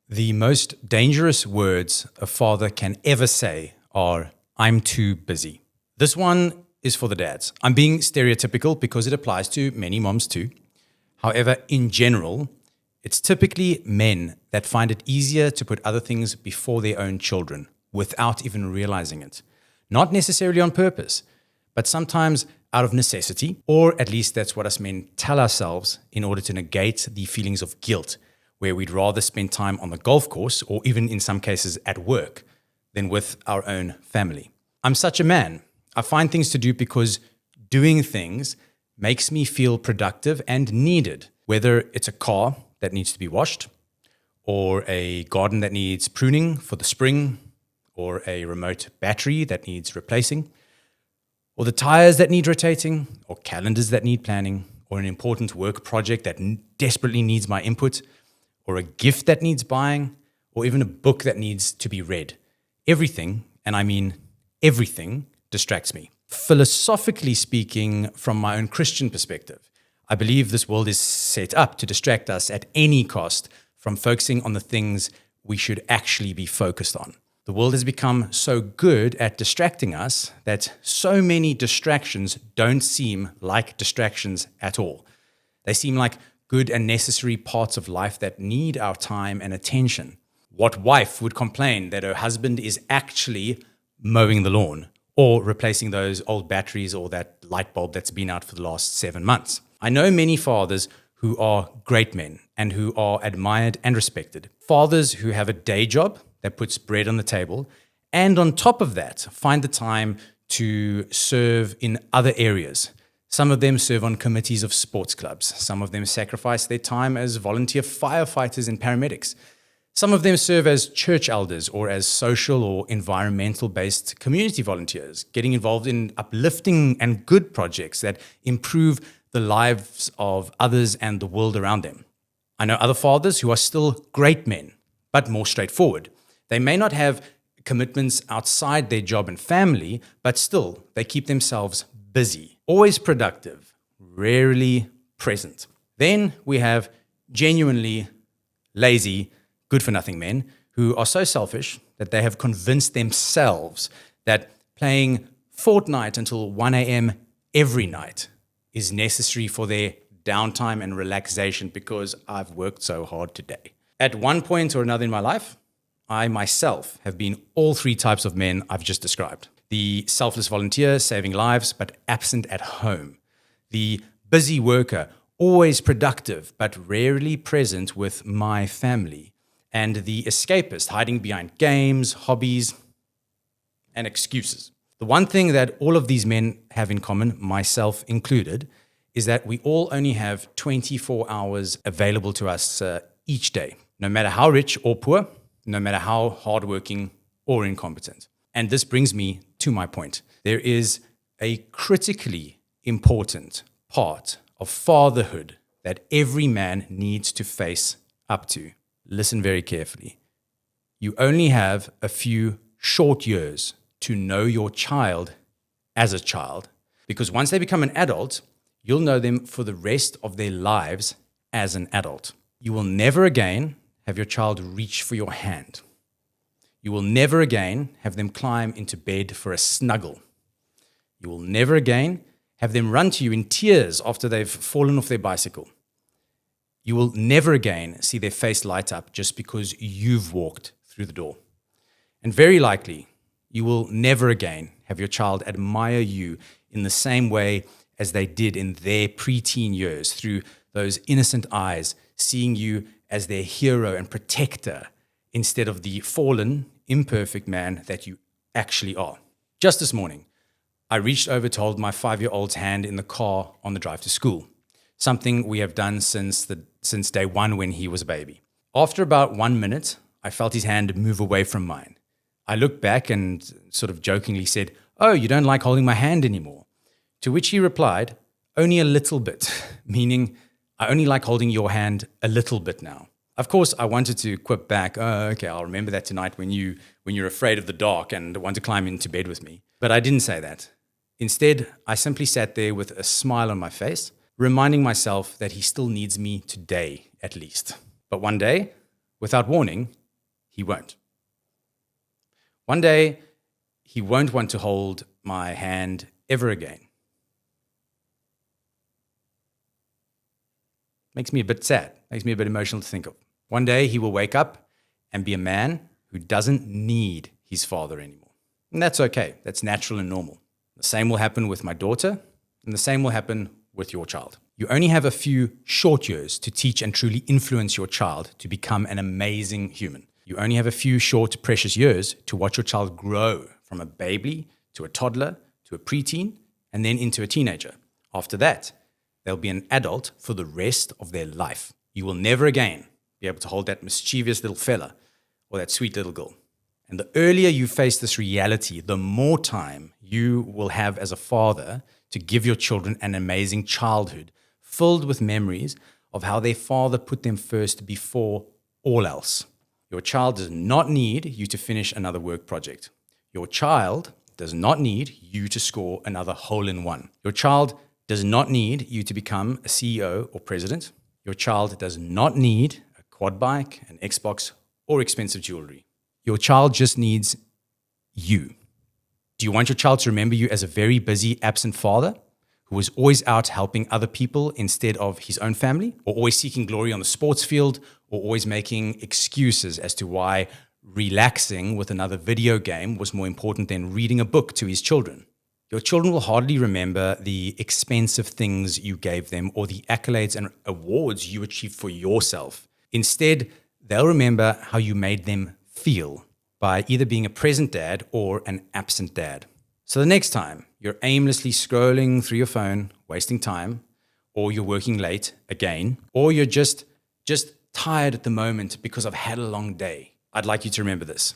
The most dangerous words a father can ever say are, "I'm too busy." This one is for the dads. I'm being stereotypical because it applies to many moms too. However, in general, it's typically men that find it easier to put other things before their own children without even realizing it. Not necessarily on purpose, but sometimes out of necessity, or at least that's what us men tell ourselves in order to negate the feelings of guilt, where we'd rather spend time on the golf course or even in some cases at work than with our own family. I'm such a man. I find things to do because doing things makes me feel productive and needed, whether it's a car that needs to be washed, or a garden that needs pruning for the spring, or a remote battery that needs replacing, or the tires that need rotating, or calendars that need planning, or an important work project that desperately needs my input, or a gift that needs buying, or even a book that needs to be read. Everything, and I mean everything, distracts me. Philosophically speaking, from my own Christian perspective, I believe this world is set up to distract us at any cost from focusing on the things we should actually be focused on. The world has become so good at distracting us that so many distractions don't seem like distractions at all. They seem like good and necessary parts of life that need our time and attention. What wife would complain that her husband is actually mowing the lawn or replacing those old batteries or that light bulb that's been out for the last 7 months? I know many fathers who are great men and who are admired and respected. Fathers who have a day job that puts bread on the table, and on top of that, find the time to serve in other areas. Some of them serve on committees of sports clubs. Some of them sacrifice their time as volunteer firefighters and paramedics. Some of them serve as church elders or as social or environmental-based community volunteers, getting involved in uplifting and good projects that improve the lives of others and the world around them. I know other fathers who are still great men, but more straightforward. They may not have commitments outside their job and family, but still, they keep themselves busy, always productive, rarely present. Then we have genuinely lazy, good-for-nothing men who are so selfish that they have convinced themselves that playing Fortnite until 1 a.m. every night is necessary for their downtime and relaxation because I've worked so hard today. At one point or another in my life, I myself have been all three types of men I've just described. The selfless volunteer saving lives but absent at home. The busy worker, always productive but rarely present with my family. And the escapist hiding behind games, hobbies, and excuses. The one thing that all of these men have in common, myself included, is that we all only have 24 hours available to us each day, no matter how rich or poor, no matter how hardworking or incompetent. And this brings me to my point. There is a critically important part of fatherhood that every man needs to face up to. Listen very carefully. You only have a few short years to know your child as a child, because once they become an adult, you'll know them for the rest of their lives as an adult. You will never again have your child reach for your hand. You will never again have them climb into bed for a snuggle. You will never again have them run to you in tears after they've fallen off their bicycle. You will never again see their face light up just because you've walked through the door. And very likely, you will never again have your child admire you in the same way as they did in their preteen years, through those innocent eyes, seeing you as their hero and protector instead of the fallen, imperfect man that you actually are. Just this morning, I reached over to hold my 5-year-old's hand in the car on the drive to school, something we have done since day one when he was a baby. After about 1 minute, I felt his hand move away from mine. I looked back and sort of jokingly said, "Oh, you don't like holding my hand anymore?" To which he replied, "Only a little bit," meaning, "I only like holding your hand a little bit now." Of course, I wanted to quip back, "Oh, okay, I'll remember that tonight when you're afraid of the dark and want to climb into bed with me." But I didn't say that. Instead, I simply sat there with a smile on my face, reminding myself that he still needs me today, at least. But one day, without warning, he won't. One day, he won't want to hold my hand ever again. Makes me a bit sad, makes me a bit emotional to think of. One day, he will wake up and be a man who doesn't need his father anymore. And that's okay, that's natural and normal. The same will happen with my daughter, and the same will happen with your child. You only have a few short years to teach and truly influence your child to become an amazing human. You only have a few short, precious years to watch your child grow from a baby to a toddler to a preteen and then into a teenager. After that, they'll be an adult for the rest of their life. You will never again be able to hold that mischievous little fella or that sweet little girl. And the earlier you face this reality, the more time you will have as a father to give your children an amazing childhood filled with memories of how their father put them first before all else. Your child does not need you to finish another work project. Your child does not need you to score another hole-in-one. Your child does not need you to become a CEO or president. Your child does not need a quad bike, an Xbox, or expensive jewelry. Your child just needs you. Do you want your child to remember you as a very busy, absent father who was always out helping other people instead of his own family, or always seeking glory on the sports field, or always making excuses as to why relaxing with another video game was more important than reading a book to his children? Your children will hardly remember the expensive things you gave them or the accolades and awards you achieved for yourself. Instead, they'll remember how you made them feel by either being a present dad or an absent dad. So the next time you're aimlessly scrolling through your phone, wasting time, or you're working late again, or you're just tired at the moment because I've had a long day, I'd like you to remember this.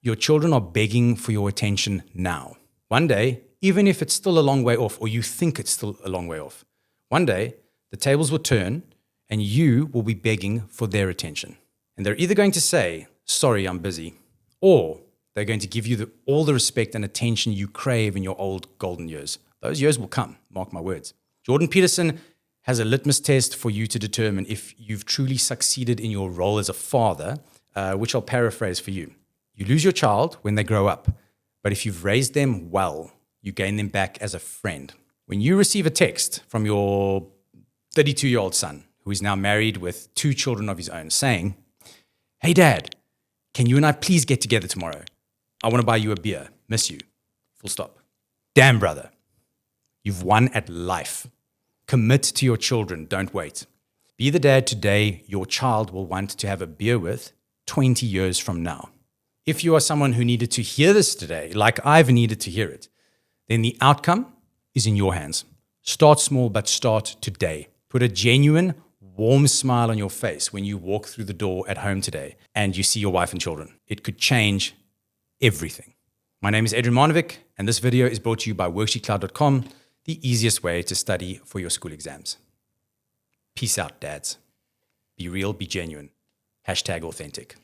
Your children are begging for your attention now. One day, even if it's still a long way off, or you think it's still a long way off, one day the tables will turn and you will be begging for their attention. And they're either going to say, "Sorry, I'm busy," or they're going to give you all the respect and attention you crave in your old golden years. Those years will come, mark my words. Jordan Peterson has a litmus test for you to determine if you've truly succeeded in your role as a father, which I'll paraphrase for you. You lose your child when they grow up, but if you've raised them well, you gain them back as a friend. When you receive a text from your 32-year-old son, who is now married with 2 children of his own, saying, "Hey, Dad, can you and I please get together tomorrow? I want to buy you a beer. Miss you. Full stop." Damn, brother. You've won at life. Commit to your children. Don't wait. Be the dad today your child will want to have a beer with 20 years from now. If you are someone who needed to hear this today, like I've needed to hear it, then the outcome is in your hands. Start small, but start today. Put a genuine, warm smile on your face when you walk through the door at home today and you see your wife and children. It could change everything. My name is Adrian Marnewick, and this video is brought to you by WorksheetCloud.com, the easiest way to study for your school exams. Peace out, dads. Be real, be genuine. #authentic.